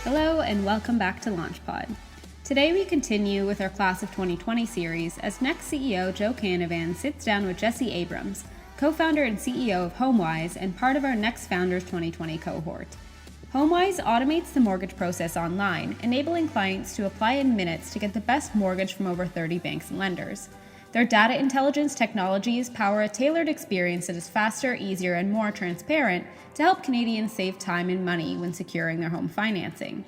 Hello and welcome back to LaunchPod. Today we continue with our Class of 2020 series as next CEO Joe Canavan sits down with Jesse Abrams, co-founder and CEO of Homewise and part of our Next Founders 2020 cohort. Homewise automates the mortgage process online, enabling clients to apply in minutes to get the best mortgage from over 30 banks and lenders. Their data intelligence technologies power a tailored experience that is faster, easier, and more transparent to help Canadians save time and money when securing their home financing.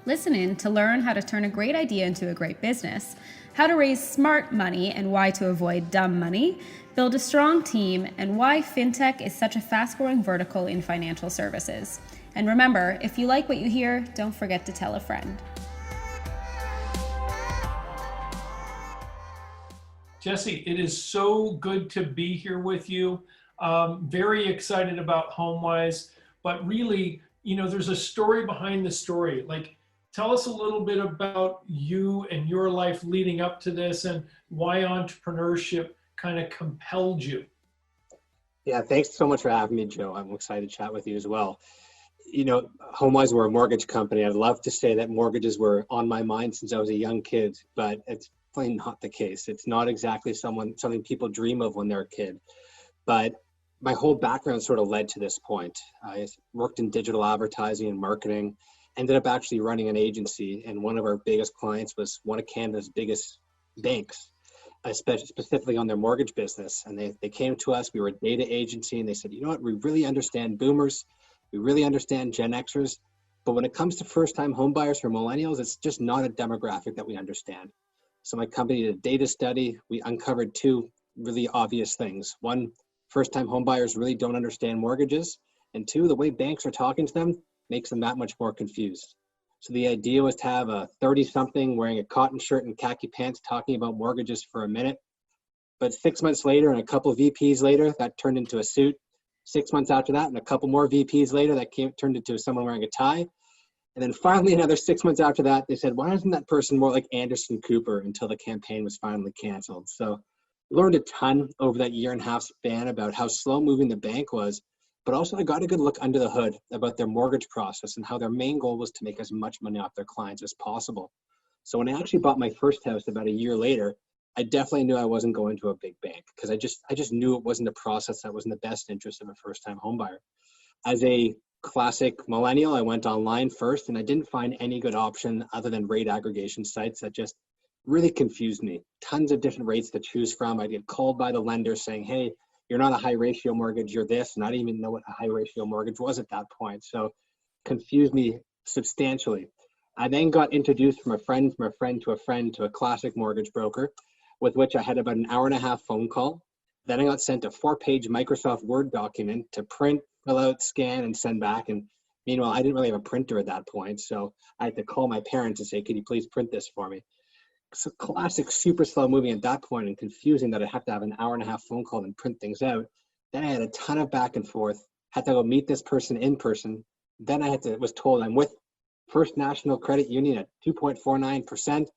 Listen in to learn how to turn a great idea into a great business, how to raise smart money and why to avoid dumb money, build a strong team, and why Fintech is such a fast-growing vertical in financial services. And remember, if you like what you hear, don't forget to tell a friend. Jesse, it is so good to be here with you. Very excited about Homewise, but really, there's a story behind the story. Tell us a little bit about you and your life leading up to this and why entrepreneurship kind of compelled you. Yeah, thanks so much for having me, Joe. I'm excited to chat with you as well. Homewise, we're a mortgage company. I'd love to say that mortgages were on my mind since I was a young kid, but it's plain not the case. It's not exactly something people dream of when they're a kid. But my whole background sort of led to this point. I worked in digital advertising and marketing, ended up actually running an agency, and one of our biggest clients was one of Canada's biggest banks, especially specifically on their mortgage business. And they came to us, we were a data agency, and they said, you know what, we really understand boomers, we really understand Gen Xers, but when it comes to first-time homebuyers for millennials, it's just not a demographic that we understand. So my company did a data study. We uncovered two really obvious things. One, first-time homebuyers really don't understand mortgages. And two, the way banks are talking to them makes them that much more confused. So the idea was to have a 30-something wearing a cotton shirt and khaki pants talking about mortgages for a minute. But 6 months later and a couple of VPs later, that turned into a suit. 6 months after that and a couple more VPs later, that turned into someone wearing a tie. And then finally, another 6 months after that, they said, why isn't that person more like Anderson Cooper, until the campaign was finally canceled. So learned a ton over that year and a half span about how slow moving the bank was, but also I got a good look under the hood about their mortgage process and how their main goal was to make as much money off their clients as possible. So when I actually bought my first house about a year later, I definitely knew I wasn't going to a big bank because I just knew it wasn't a process that was in the best interest of a first-time homebuyer. As a classic millennial, I went online first and I didn't find any good option other than rate aggregation sites that just really confused me. Tons of different rates to choose from. I'd get called by the lender saying, hey, you're not a high ratio mortgage, you're this, and I didn't even know what a high ratio mortgage was at that point. So confused me substantially. I then got introduced from a friend to a classic mortgage broker, with which I had about an hour and a half phone call. Then I got sent a 4-page Microsoft Word document to print, fill out, scan, and send back. And meanwhile, I didn't really have a printer at that point. So I had to call my parents and say, could you please print this for me? So classic, super slow moving at that point and confusing that I have to have an hour and a half phone call and print things out. Then I had a ton of back and forth, had to go meet this person in person. Then was told I'm with First National Credit Union at 2.49%. And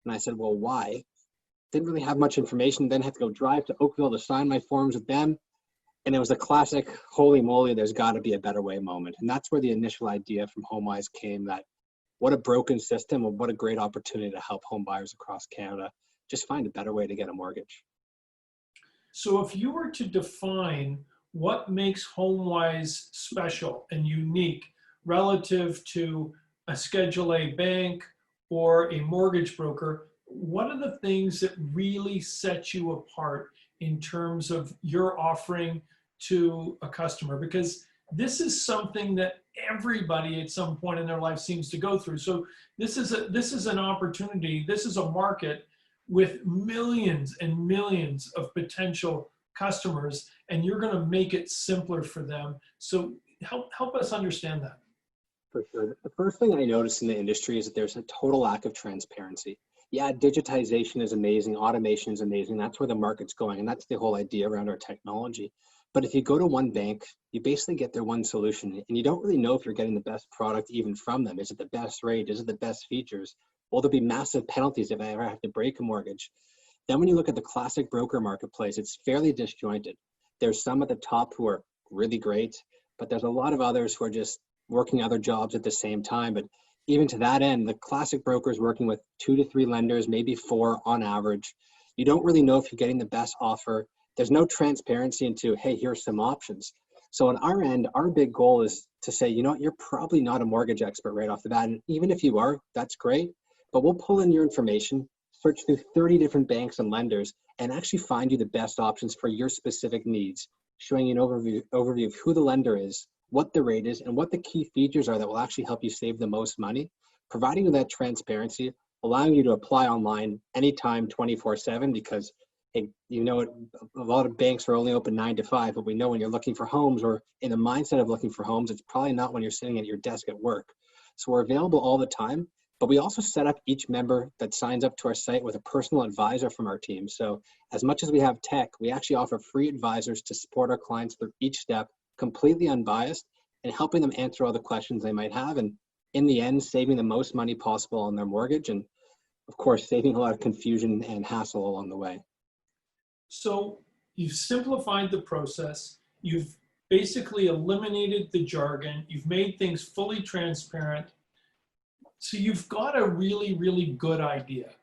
I said, well, why? Didn't really have much information. Then had to go drive to Oakville to sign my forms with them. And it was a classic, holy moly, there's got to be a better way moment. And that's where the initial idea from Homewise came, that what a broken system and what a great opportunity to help home buyers across Canada just find a better way to get a mortgage. So if you were to define what makes Homewise special and unique relative to a Schedule A bank or a mortgage broker, what are the things that really set you apart in terms of your offering to a customer? Because this is something that everybody at some point in their life seems to go through. So this is an opportunity. This is a market with millions and millions of potential customers, and you're going to make it simpler for them. So help us understand that. For sure. The first thing I noticed in the industry is that there's a total lack of transparency. Yeah, digitization is amazing, automation is amazing. That's where the market's going, and that's the whole idea around our technology. But if you go to one bank, you basically get their one solution, and you don't really know if you're getting the best product even from them. Is it the best rate? Is it the best features? Will there be massive penalties if I ever have to break a mortgage? Then when you look at the classic broker marketplace, it's fairly disjointed. There's some at the top who are really great, but there's a lot of others who are just working other jobs at the same time. But even to that end, the classic broker is working with 2 to 3 lenders, maybe 4 on average. You don't really know if you're getting the best offer. There's no transparency into, hey, here's some options. So on our end, our big goal is to say, you know what, you're probably not a mortgage expert right off the bat. And even if you are, that's great. But we'll pull in your information, search through 30 different banks and lenders, and actually find you the best options for your specific needs, showing you an overview of who the lender is, what the rate is, and what the key features are that will actually help you save the most money, providing you that transparency, allowing you to apply online anytime 24/7, because hey, you know, a lot of banks are only open 9 to 5, but we know when you're looking for homes or in the mindset of looking for homes, it's probably not when you're sitting at your desk at work. So we're available all the time, but we also set up each member that signs up to our site with a personal advisor from our team. So as much as we have tech, we actually offer free advisors to support our clients through each step, completely unbiased, and helping them answer all the questions they might have. And in the end, saving the most money possible on their mortgage. And of course, saving a lot of confusion and hassle along the way. So you've simplified the process. You've basically eliminated the jargon. You've made things fully transparent. So you've got a really, really good idea.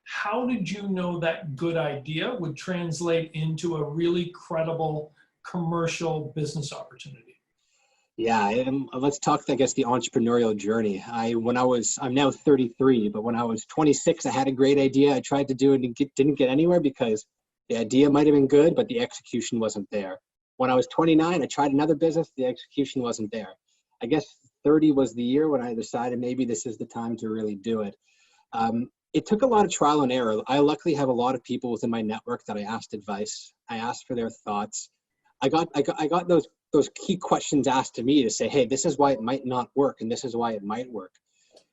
How did you know that good idea would translate into a really credible commercial business opportunity? Yeah, and let's talk, I guess, the entrepreneurial journey. I'm now 33, but when I was 26, I had a great idea. I tried to do it and didn't get anywhere because the idea might have been good, but the execution wasn't there. When I was 29, I tried another business. The execution wasn't there. I guess 30 was the year when I decided maybe this is the time to really do it. It took a lot of trial and error. I luckily have a lot of people within my network that I asked advice. I asked for their thoughts. I got those key questions asked to me to say, hey, this is why it might not work, and this is why it might work.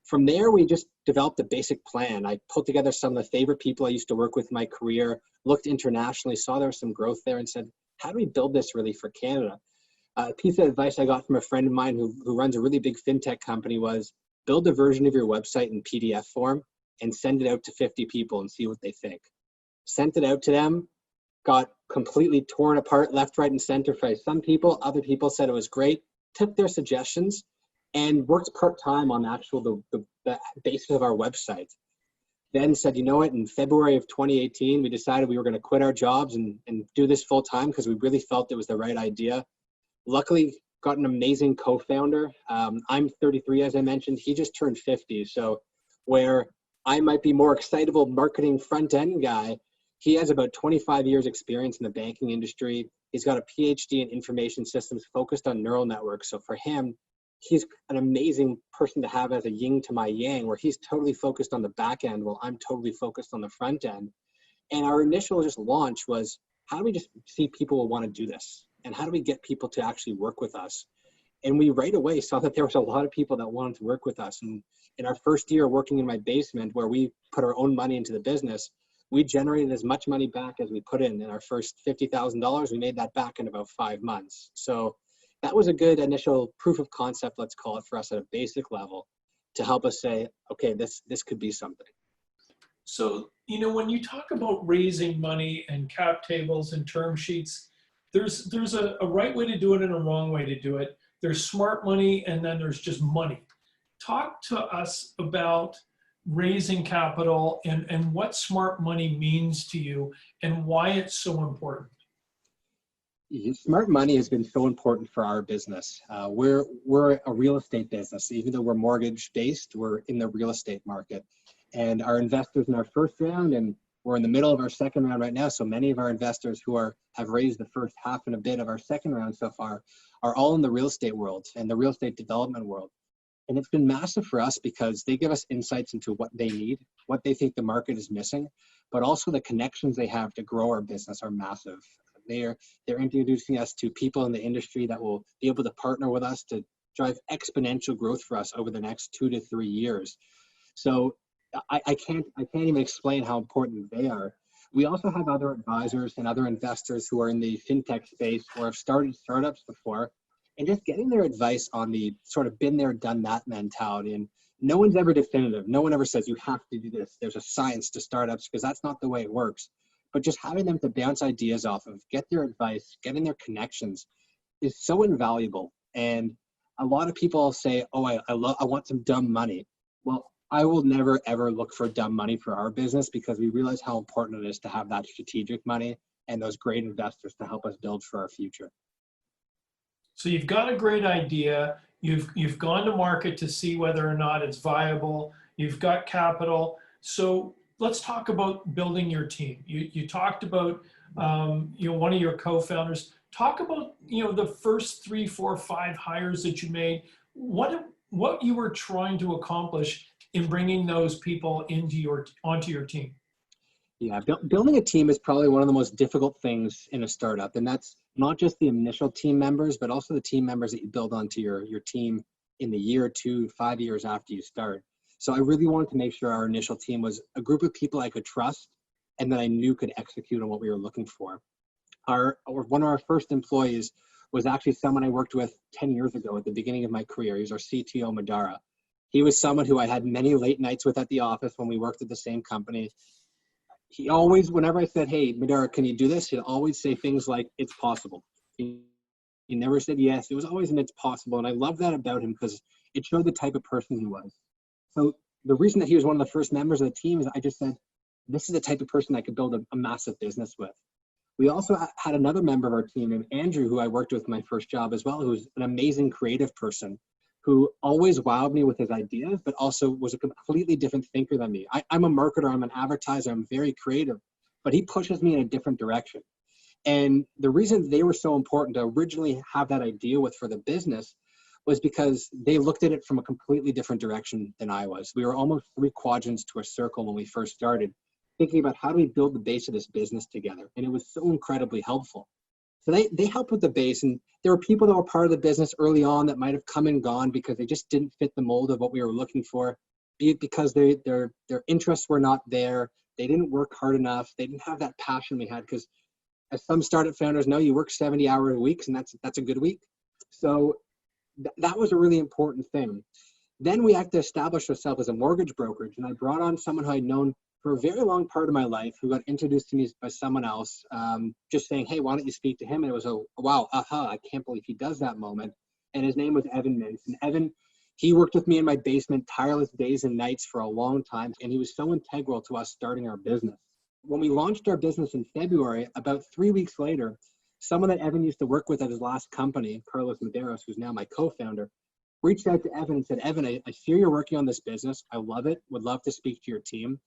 From there, we just developed a basic plan. I pulled together some of the favorite people I used to work with in my career, looked internationally, saw there was some growth there, and said, how do we build this really for Canada? A piece of advice I got from a friend of mine who runs a really big fintech company was, build a version of your website in PDF form and send it out to 50 people and see what they think. Sent it out to them, got completely torn apart left, right, and center by some people. Other people said it was great, took their suggestions, and worked part-time on the basis of our website. Then said, you know what, in February of 2018, we decided we were going to quit our jobs and do this full-time because we really felt it was the right idea. Luckily, got an amazing co-founder. I'm 33, as I mentioned. He just turned 50. So where I might be more excitable marketing front-end guy, he has about 25 years experience in the banking industry. He's got a PhD in information systems focused on neural networks. So for him, he's an amazing person to have as a yin to my yang, where he's totally focused on the back end while I'm totally focused on the front end. And our initial just launch was, how do we just see people will want to do this? And how do we get people to actually work with us? And we right away saw that there was a lot of people that wanted to work with us. And in our first year working in my basement, where we put our own money into the business, we generated as much money back as we put in our first $50,000. We made that back in about 5 months. So that was a good initial proof of concept, let's call it, for us at a basic level to help us say, okay, this could be something. So, you know, when you talk about raising money and cap tables and term sheets, there's a right way to do it and a wrong way to do it. There's smart money and then there's just money. Talk to us about raising capital and what smart money means to you and why it's so important. Smart money has been so important for our business. We're a real estate business. Even though we're mortgage based, we're in the real estate market. And our investors in our first round, and we're in the middle of our second round right now. So many of our investors who have raised the first half and a bit of our second round so far are all in the real estate world and the real estate development world. And it's been massive for us because they give us insights into what they need, what they think the market is missing, but also the connections they have to grow our business are massive. They're introducing us to people in the industry that will be able to partner with us to drive exponential growth for us over the next 2 to 3 years. So I can't even explain how important they are. We also have other advisors and other investors who are in the fintech space or have started startups before, and just getting their advice on the sort of been there, done that mentality. And no one's ever definitive. No one ever says you have to do this. There's a science to startups, because that's not the way it works. But just having them to bounce ideas off of, get their advice, getting their connections is so invaluable. And a lot of people say, oh, I want some dumb money. Well, I will never, ever look for dumb money for our business because we realize how important it is to have that strategic money and those great investors to help us build for our future. So you've got a great idea. You've gone to market to see whether or not it's viable. You've got capital. So let's talk about building your team. You talked about one of your co-founders. Talk about the first 3, 4, 5 hires that you made. What you were trying to accomplish in bringing those people onto your team. Yeah, building a team is probably one of the most difficult things in a startup. And that's not just the initial team members, but also the team members that you build onto your team in the year, 2, 5 years after you start. So I really wanted to make sure our initial team was a group of people I could trust and that I knew could execute on what we were looking for. One of our first employees was actually someone I worked with 10 years ago at the beginning of my career. He was our CTO, Madara. He was someone who I had many late nights with at the office when we worked at the same company. He always, whenever I said, hey, Madara, can you do this? He'd always say things like, it's possible. He never said yes. It was always an it's possible. And I love that about him because it showed the type of person he was. So the reason that he was one of the first members of the team is I just said, this is the type of person I could build a massive business with. We also had another member of our team named Andrew, who I worked with in my first job as well, who's an amazing creative person who always wowed me with his ideas, but also was a completely different thinker than me. I'm a marketer, I'm an advertiser, I'm very creative, but he pushes me in a different direction. And the reason they were so important to originally have that idea with for the business was because they looked at it from a completely different direction than I was. We were almost 3 quadrants to a circle when we first started, thinking about how do we build the base of this business together. And it was so incredibly helpful. So they helped with the base, and there were people that were part of the business early on that might have come and gone because they just didn't fit the mold of what we were looking for, be it because their interests were not there, they didn't work hard enough, they didn't have that passion we had, because as some startup founders know, you work 70-hour weeks, and that's a good week. So that was a really important thing. Then we had to establish ourselves as a mortgage brokerage, and I brought on someone who I'd known for a very long part of my life, who got introduced to me by someone else, just saying, hey, why don't you speak to him? And it was a, wow, aha, I can't believe he does that moment. And his name was Evan Mintz. And Evan, he worked with me in my basement, tireless days and nights for a long time. And he was so integral to us starting our business. When we launched our business in February, about 3 weeks later, someone that Evan used to work with at his last company, Carlos Medeiros, who's now my co-founder, reached out to Evan and said, Evan, I hear you're working on this business. I love it. Would love to speak to your team.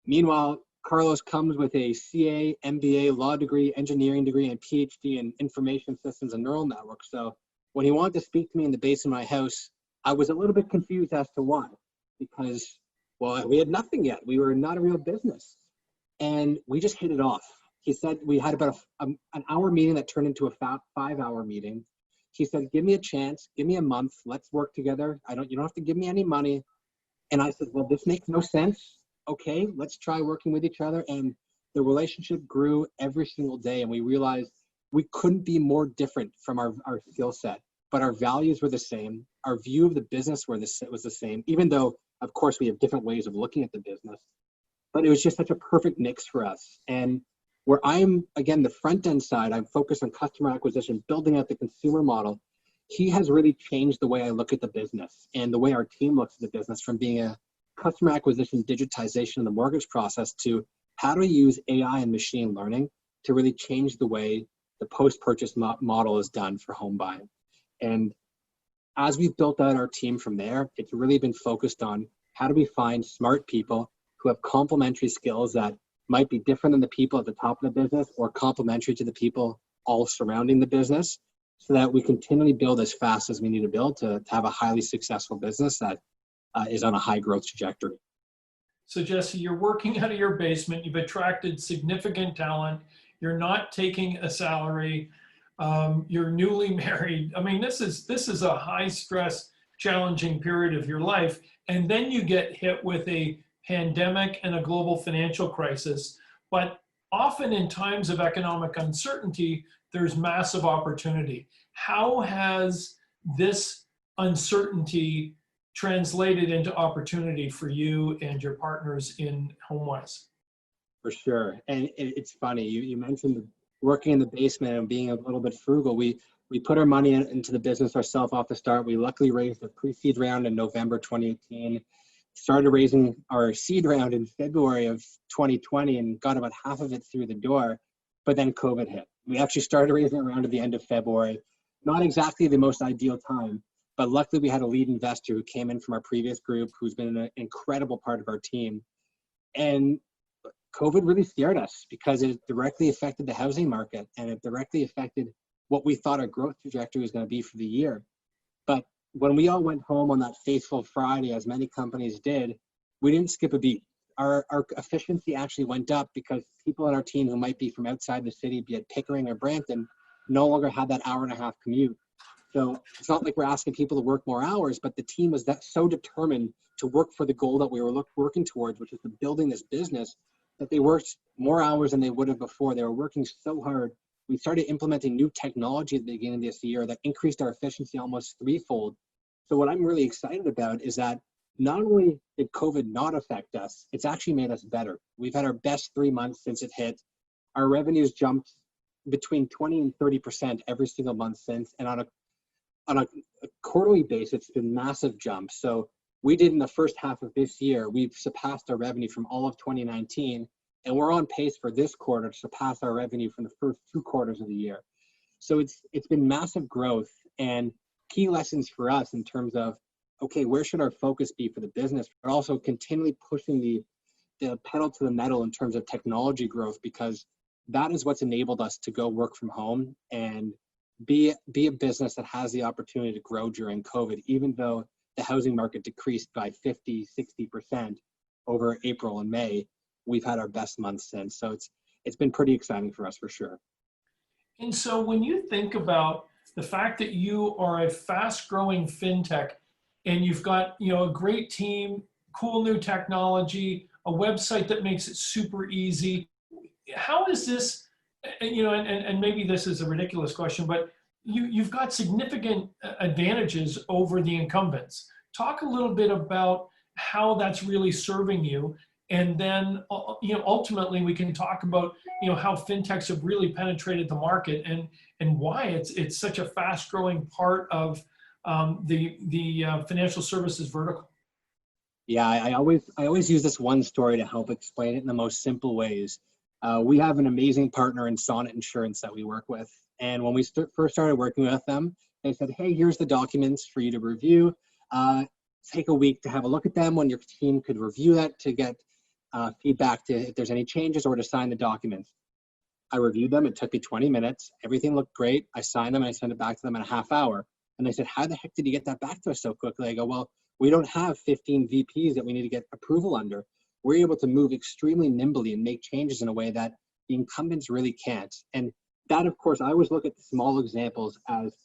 Meanwhile, Carlos comes with a CA, MBA, law degree, engineering degree, and PhD in information systems and neural networks. So when he wanted to speak to me in the base of my house, I was a little bit confused as to why. Because, well, we had nothing yet. We were not a real business. And we just hit it off. He said we had about an hour meeting that turned into a 5-hour meeting. He said, give me a chance, give me a month, let's work together. You don't have to give me any money. And I said, well, this makes no sense. Okay, let's try working with each other. And the relationship grew every single day. And we realized we couldn't be more different from our skill set, but our values were the same. Our view of the business was the same, even though, of course, we have different ways of looking at the business. But it was just such a perfect mix for us. And where I'm, again, the front end side, I'm focused on customer acquisition, building out the consumer model. He has really changed the way I look at the business and the way our team looks at the business, from being a customer acquisition digitization in the mortgage process to how do we use AI and machine learning to really change the way the post-purchase model is done for home buying. And as we've built out our team from there, it's really been focused on how do we find smart people who have complementary skills that might be different than the people at the top of the business or complementary to the people all surrounding the business, so that we continually build as fast as we need to build to have a highly successful business that is on a high growth trajectory. So Jesse, you're working out of your basement. You've attracted significant talent. You're not taking a salary. You're newly married. I mean, this is a high stress, challenging period of your life. And then you get hit with a pandemic and a global financial crisis. But often in times of economic uncertainty, there's massive opportunity. How has this uncertainty translated into opportunity for you and your partners in HomeWise? For sure. And it's funny, you mentioned working in the basement and being a little bit frugal. We put our money into the business ourselves off the start. We luckily raised a pre-seed round in November 2018. started raising our seed round in February of 2020 and got about half of it through the door, but then COVID hit. We actually started raising around at the end of February, not exactly the most ideal time, but luckily we had a lead investor who came in from our previous group, who's been an incredible part of our team. And COVID really scared us because it directly affected the housing market and it directly affected what we thought our growth trajectory was going to be for the year. But when we all went home on that fateful Friday, as many companies did, we didn't skip a beat. Our efficiency actually went up because people on our team who might be from outside the city, be it Pickering or Brampton, no longer had that hour-and-a-half commute. So it's not like we're asking people to work more hours, but the team was so determined to work for the goal that we were working towards, which is to building this business, that they worked more hours than they would have before. They were working so hard. We started implementing new technology at the beginning of this year that increased our efficiency almost threefold. So what I'm really excited about is that not only did COVID not affect us, it's actually made us better. We've had our best 3 months since it hit. Our revenues jumped between 20 and 30% every single month since, and on a quarterly basis, it's been massive jumps. So we did in the first half of this year, we've surpassed our revenue from all of 2019, and we're on pace for this quarter to surpass our revenue from the first 2 quarters of the year. So it's been massive growth and key lessons for us in terms of, okay, where should our focus be for the business, but also continually pushing the pedal to the metal in terms of technology growth, because that is what's enabled us to go work from home and be a business that has the opportunity to grow during COVID, even though the housing market decreased by 50, 60% over April and May. We've had our best months since. So it's been pretty exciting for us for sure. And so when you think about the fact that you are a fast growing fintech and you've got, a great team, cool new technology, a website that makes it super easy, how is this, and maybe this is a ridiculous question, but you've got significant advantages over the incumbents. Talk a little bit about how that's really serving you. And then, ultimately we can talk about, how fintechs have really penetrated the market and why it's such a fast growing part of the financial services vertical. Yeah, I always use this one story to help explain it in the most simple ways. We have an amazing partner in Sonnet Insurance that we work with. And when we first started working with them, they said, hey, here's the documents for you to review. Take a week to have a look at them when your team could review that to get feedback to if there's any changes or to sign the documents. I reviewed them. It took me 20 minutes. Everything looked great. I signed them and I sent it back to them in a half hour. And they said, how the heck did you get that back to us so quickly? I go, well, we don't have 15 VPs that we need to get approval under. We're able to move extremely nimbly and make changes in a way that the incumbents really can't. And that, of course, I always look at the small examples as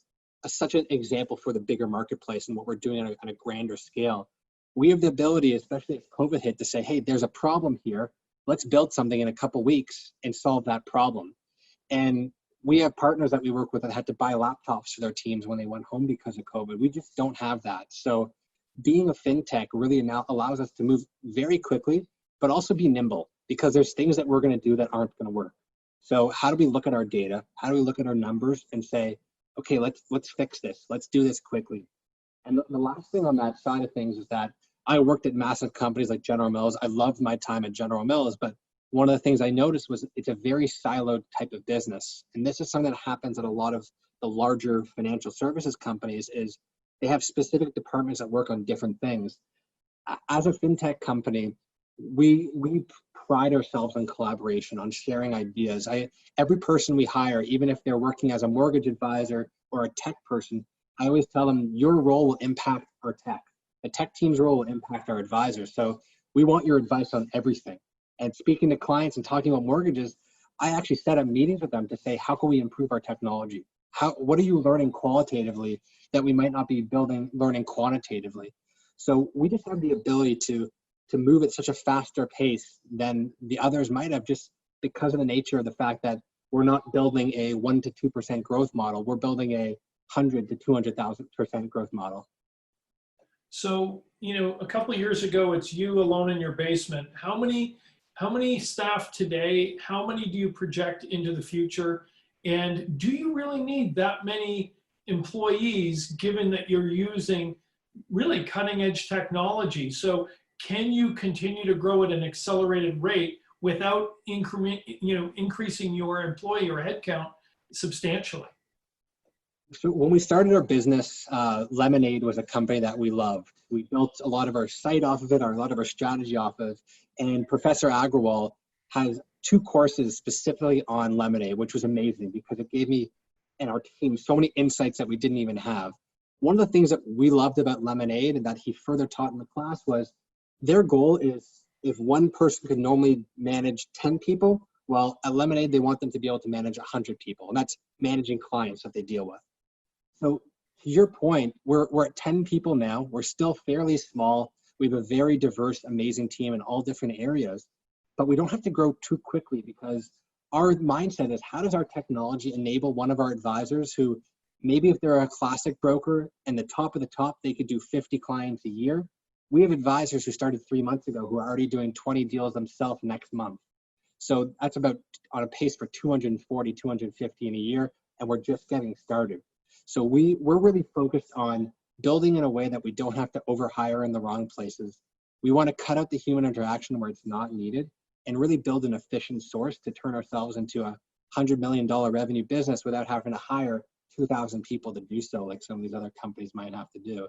such an example for the bigger marketplace and what we're doing on a grander scale. We have the ability, especially if COVID hit, to say, hey, there's a problem here. Let's build something in a couple weeks and solve that problem. And we have partners that we work with that had to buy laptops for their teams when they went home because of COVID. We just don't have that. So being a fintech really now allows us to move very quickly, but also be nimble, because there's things that we're going to do that aren't going to work. So how do we look at our data? How do we look at our numbers and say, okay, let's fix this. Let's do this quickly. And the last thing on that side of things is that I worked at massive companies like General Mills. I loved my time at General Mills, but one of the things I noticed was it's a very siloed type of business. And this is something that happens at a lot of the larger financial services companies is they have specific departments that work on different things. As a fintech company, we pride ourselves on collaboration, on sharing ideas. Every person we hire, even if they're working as a mortgage advisor or a tech person, I always tell them your role will impact our tech. The tech team's role will impact our advisors. So we want your advice on everything. And speaking to clients and talking about mortgages, I actually set up meetings with them to say, how can we improve our technology? What are you learning qualitatively that we might not be learning quantitatively? So we just have the ability to move at such a faster pace than the others might have, just because of the nature of the fact that we're not building a 1% to 2% growth model. We're building a 100 to 200,000% growth model. So, a couple of years ago, it's you alone in your basement. How many staff today? How many do you project into the future? And do you really need that many employees, given that you're using really cutting edge technology? So can you continue to grow at an accelerated rate without increasing your employee or headcount substantially? So when we started our business, Lemonade was a company that we loved. We built a lot of our site off of it, a lot of our strategy off of, and Professor Agrawal has 2 courses specifically on Lemonade, which was amazing because it gave me and our team so many insights that we didn't even have. One of the things that we loved about Lemonade and that he further taught in the class was their goal is if one person could normally manage 10 people, well, at Lemonade, they want them to be able to manage 100 people, and that's managing clients that they deal with. So to your point, we're at 10 people now. We're still fairly small. We have a very diverse, amazing team in all different areas, but we don't have to grow too quickly because our mindset is how does our technology enable one of our advisors who maybe if they're a classic broker and the top of the top, they could do 50 clients a year. We have advisors who started 3 months ago who are already doing 20 deals themselves next month. So that's about on a pace for 240, 250 in a year, and we're just getting started. So we're really focused on building in a way that we don't have to overhire in the wrong places. We want to cut out the human interaction where it's not needed and really build an efficient source to turn ourselves into a $100 million revenue business without having to hire 2,000 people to do so, like some of these other companies might have to do.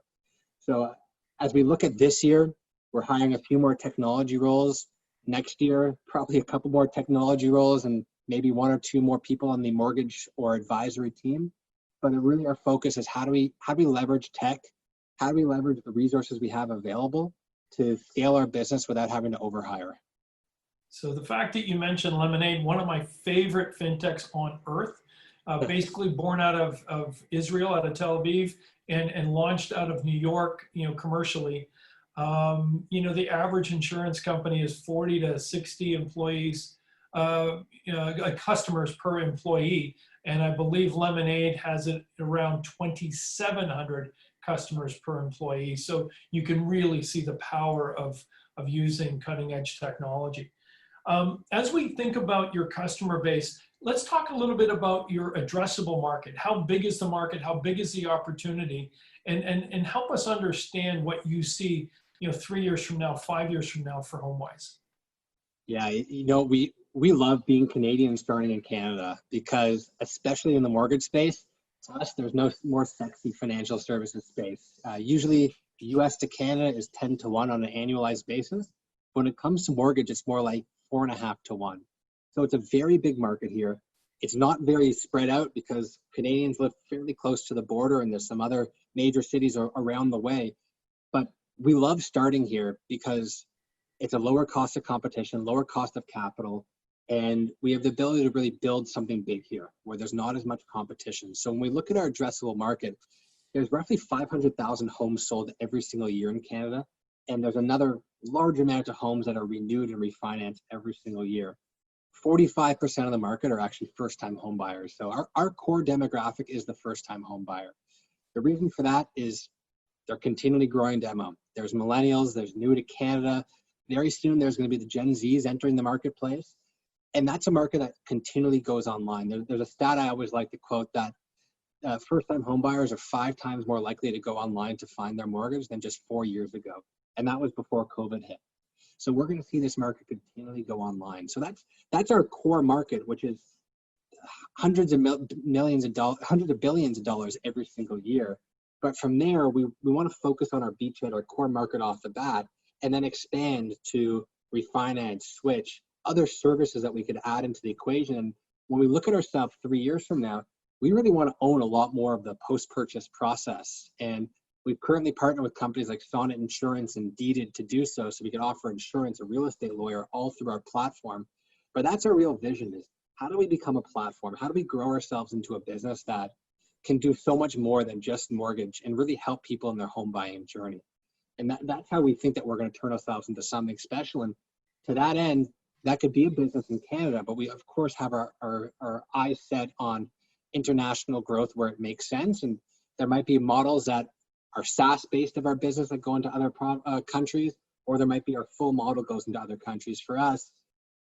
So as we look at this year, we're hiring a few more technology roles. Next year, probably a couple more technology roles and maybe 1 or 2 more people on the mortgage or advisory team. But really our focus is how do we leverage tech? How do we leverage the resources we have available to scale our business without having to overhire? So the fact that you mentioned Lemonade, one of my favorite fintechs on earth, basically born out of Israel, out of Tel Aviv, and launched out of New York, commercially. The average insurance company is 40 to 60 employees, customers per employee. And I believe Lemonade has it around 2,700 customers per employee. So you can really see the power of using cutting edge technology. As we think about your customer base, let's talk a little bit about your addressable market. How big is the market? How big is the opportunity? And help us understand what you see, 3 years from now, 5 years from now for HomeWise. Yeah, we love being Canadian starting in Canada because especially in the mortgage space, to us, there's no more sexy financial services space. Usually US to Canada is 10 to 1 on an annualized basis. When it comes to mortgage, it's more like 4.5 to 1. So it's a very big market here. It's not very spread out because Canadians live fairly close to the border and there's some other major cities around the way. But we love starting here because it's a lower cost of competition, lower cost of capital, and we have the ability to really build something big here where there's not as much competition. So when we look at our addressable market, there's roughly 500,000 homes sold every single year in Canada. And there's another large amount of homes that are renewed and refinanced every single year. 45% of the market are actually first-time home buyers. So our core demographic is the first-time home buyer. The reason for that is they're continually growing demo. There's millennials, there's new to Canada. Very soon there's going to be the Gen Zs entering the marketplace. And that's a market that continually goes online. There's a stat I always like to quote that first-time home buyers are 5 times more likely to go online to find their mortgage than just 4 years ago. And that was before COVID hit. So we're going to see this market continually go online. So that's our core market, which is hundreds of billions of dollars every single year. But from there, we want to focus on our beachhead, our core market off the bat, and then expand to refinance, switch, other services that we could add into the equation. And when we look at ourselves 3 years from now, we really want to own a lot more of the post-purchase process. And we've currently partnered with companies like Sonnet Insurance and Deeded to do so we can offer insurance, a real estate lawyer, all through our platform. But that's our real vision is how do we become a platform? How do we grow ourselves into a business that can do so much more than just mortgage and really help people in their home buying journey? And that's how we think that we're going to turn ourselves into something special. And to that end, that could be a business in Canada, but we of course have our eyes set on international growth where it makes sense. And there might be models that are SaaS based of our business that go into other countries, or there might be our full model goes into other countries. For us,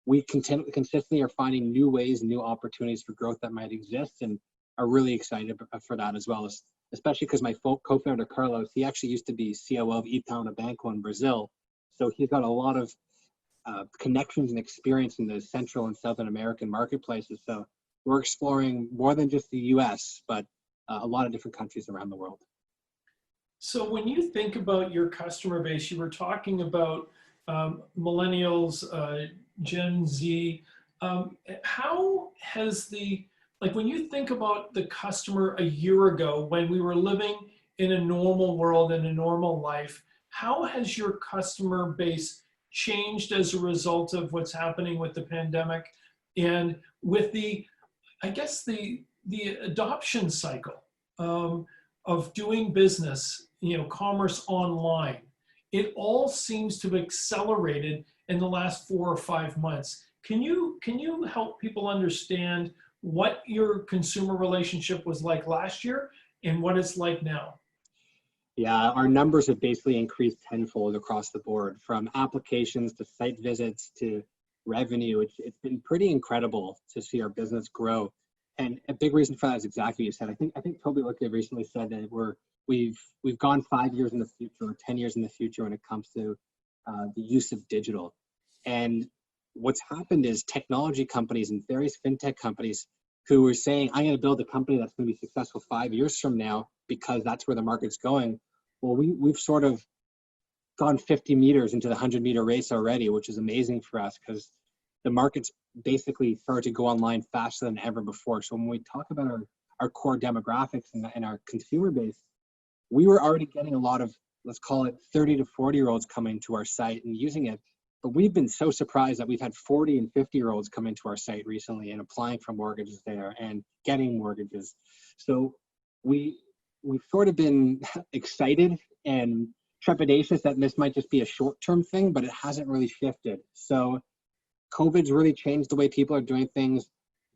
we consistently are finding new ways, new opportunities for growth that might exist and are really excited for that as well, especially because my co-founder Carlos, he actually used to be COO of Itaú Banco in Brazil. So he's got a lot of connections and experience in the Central and Southern American marketplaces. So we're exploring more than just the US, but a lot of different countries around the world. So when you think about your customer base, you were talking about millennials, Gen Z. How has when you think about the customer a year ago, when we were living in a normal world, in a normal life, how has your customer base changed as a result of what's happening with the pandemic and with the adoption cycle of doing business, commerce online? It all seems to have accelerated in the last 4 or 5 months. Can you help people understand what your consumer relationship was like last year and what it's like now? Yeah, our numbers have basically increased tenfold across the board, from applications to site visits to revenue. It's been pretty incredible to see our business grow. And a big reason for that is exactly what you said. I think Toby Lucca recently said that we've gone 5 years in the future or 10 years in the future when it comes to the use of digital. And what's happened is technology companies and various fintech companies who are saying, I'm going to build a company that's going to be successful 5 years from now because that's where the market's going. Well, we've sort of gone 50 meters into the 100-meter race already, which is amazing for us because the market's basically started to go online faster than ever before. So when we talk about our core demographics and our consumer base, we were already getting a lot of, let's call it 30 to 40-year-olds coming to our site and using it. But we've been so surprised that we've had 40 and 50-year-olds come into our site recently and applying for mortgages there and getting mortgages. So we've sort of been excited and trepidatious that this might just be a short-term thing, but it hasn't really shifted. So COVID's really changed the way people are doing things.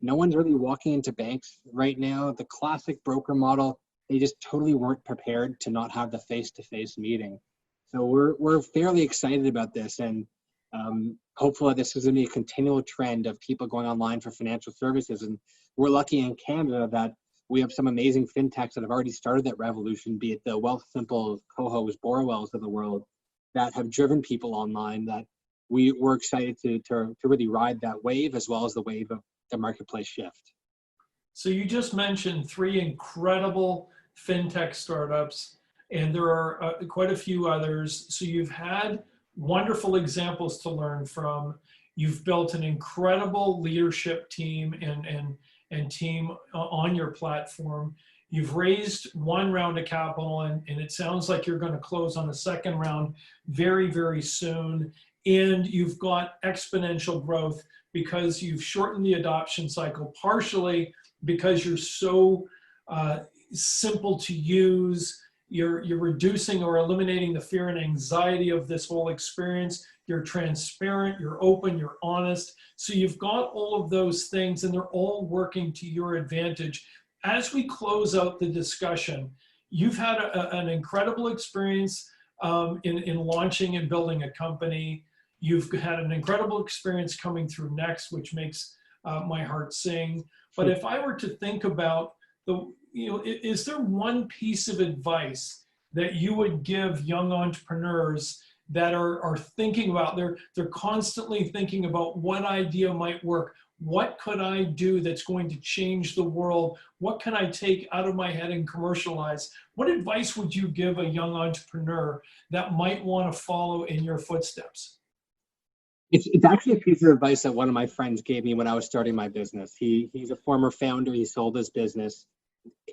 No one's really walking into banks right now. The classic broker model, they just totally weren't prepared to not have the face-to-face meeting. So we're fairly excited about this, and hopefully this is going to be a continual trend of people going online for financial services. And we're lucky in Canada that we have some amazing fintechs that have already started that revolution, be it the Wealthsimple, Cohos, Borwells of the world, that have driven people online, that we're excited to really ride that wave as well as the wave of the marketplace shift. So you just mentioned 3 incredible fintech startups, and there are quite a few others. So you've had wonderful examples to learn from. You've built an incredible leadership team and team on your platform. You've raised 1 round of capital, and it sounds like you're going to close on a 2nd round very, very soon. And you've got exponential growth because you've shortened the adoption cycle, partially because you're so simple to use. You're reducing or eliminating the fear and anxiety of this whole experience. You're transparent, you're open, you're honest. So you've got all of those things, and they're all working to your advantage. As we close out the discussion, you've had an incredible experience in launching and building a company. You've had an incredible experience coming through Next, which makes my heart sing. But if I were to think about is there one piece of advice that you would give young entrepreneurs that are thinking about, they're constantly thinking about what idea might work? What could I do that's going to change the world? What can I take out of my head and commercialize? What advice would you give a young entrepreneur that might want to follow in your footsteps? It's actually a piece of advice that one of my friends gave me when I was starting my business. He's a former founder. He sold his business.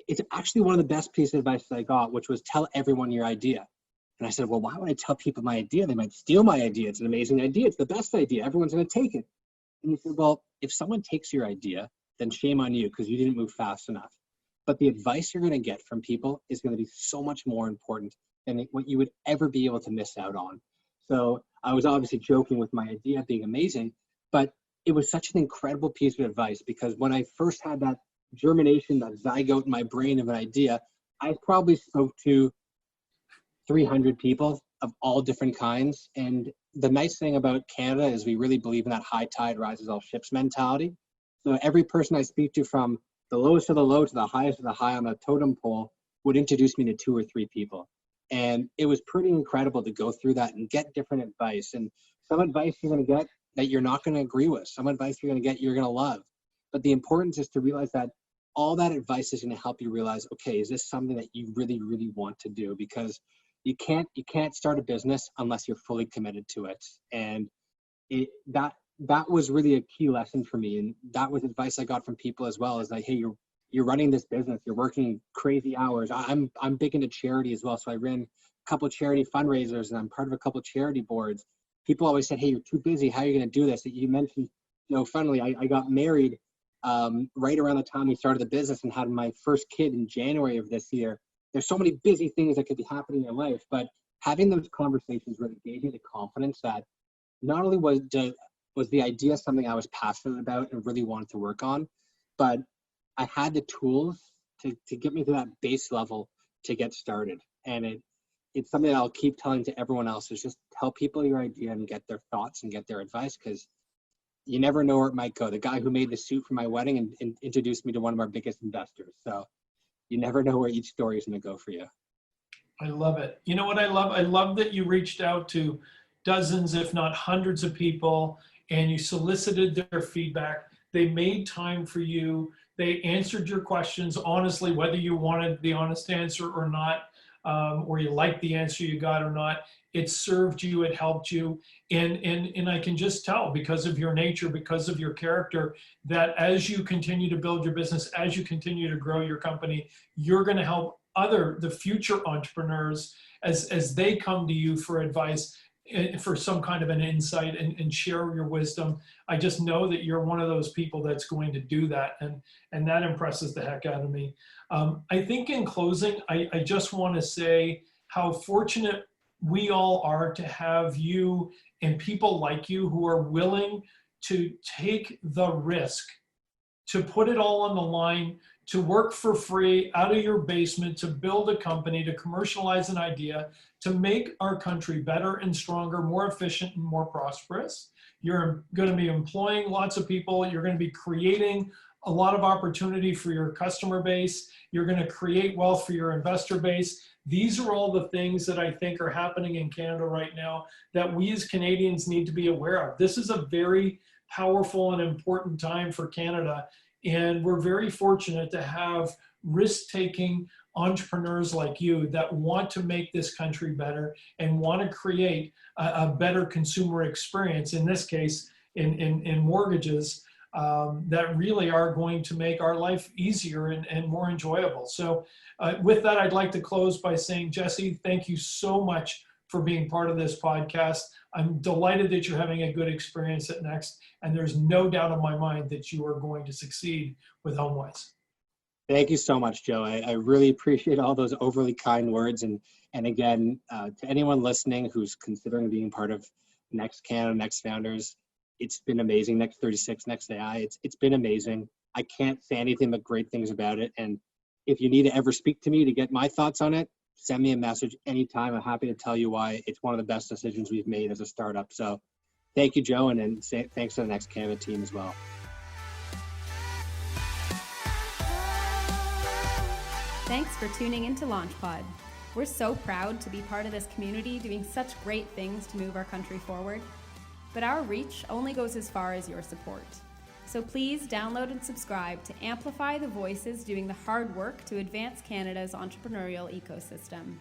It's actually one of the best pieces of advice that I got, which was tell everyone your idea. And I said, well, why would I tell people my idea? They might steal my idea. It's an amazing idea. It's the best idea. Everyone's going to take it. And he said, well, if someone takes your idea, then shame on you because you didn't move fast enough. But the advice you're going to get from people is going to be so much more important than what you would ever be able to miss out on. So I was obviously joking with my idea being amazing, but it was such an incredible piece of advice because when I first had that germination, that zygote in my brain of an idea, I probably spoke to 300 people of all different kinds. And the nice thing about Canada is we really believe in that high tide rises all ships mentality. So every person I speak to, from the lowest of the low to the highest of the high on the totem pole, would introduce me to 2 or 3 people. And it was pretty incredible to go through that and get different advice. And some advice you're going to get that you're not going to agree with. Some advice you're going to get you're going to love. But the importance is to realize that all that advice is going to help you realize, okay, is this something that you really, really want to do? Because you can't start a business unless you're fully committed to it. And that was really a key lesson for me. And that was advice I got from people as well, is like, hey, you're running this business, you're working crazy hours. I'm big into charity as well. So I ran a couple of charity fundraisers and I'm part of a couple of charity boards. People always said, hey, you're too busy. How are you going to do this? You mentioned, funnily, I got married right around the time we started the business and had my first kid in January of this year. There's so many busy things that could be happening in your life, but having those conversations really gave me the confidence that not only was the idea something I was passionate about and really wanted to work on, but I had the tools to get me to that base level to get started. And it's something that I'll keep telling to everyone else, is just tell people your idea and get their thoughts and get their advice, because you never know where it might go. The guy who made the suit for my wedding and introduced me to one of our biggest investors. So you never know where each story is going to go for you. I love it. You know what I love? I love that you reached out to dozens, if not hundreds of people, and you solicited their feedback. They made time for you. They answered your questions honestly, whether you wanted the honest answer or not, or you liked the answer you got or not. It served you, it helped you. And I can just tell, because of your nature, because of your character, that as you continue to build your business, as you continue to grow your company, you're going to help the future entrepreneurs as they come to you for advice, for some kind of an insight, and share your wisdom. I just know that you're one of those people that's going to do that, and that impresses the heck out of me. I think in closing, I just want to say how fortunate we all are to have you and people like you who are willing to take the risk, to put it all on the line, to work for free out of your basement, to build a company, to commercialize an idea, to make our country better and stronger, more efficient and more prosperous. You're going to be employing lots of people. You're going to be creating a lot of opportunity for your customer base. You're going to create wealth for your investor base. These are all the things that I think are happening in Canada right now that we as Canadians need to be aware of. This is a very powerful and important time for Canada. And we're very fortunate to have risk-taking entrepreneurs like you that want to make this country better and want to create a better consumer experience, in this case, in mortgages, that really are going to make our life easier and more enjoyable. So with that, I'd like to close by saying, Jesse, thank you so much for being part of this podcast. I'm delighted that you're having a good experience at Next, and there's no doubt in my mind that you are going to succeed with HomeWise. Thank you so much, Joe. I really appreciate all those overly kind words. And again, to anyone listening who's considering being part of Next Canada, Next Founders, it's been amazing. Next 36, Next AI, it's been amazing. I can't say anything but great things about it. And if you need to ever speak to me to get my thoughts on it, send me a message anytime. I'm happy to tell you why it's one of the best decisions we've made as a startup. So thank you, Joe, and thanks to the Next Canada team as well. Thanks for tuning into LaunchPod. We're so proud to be part of this community doing such great things to move our country forward. But our reach only goes as far as your support. So please download and subscribe to amplify the voices doing the hard work to advance Canada's entrepreneurial ecosystem.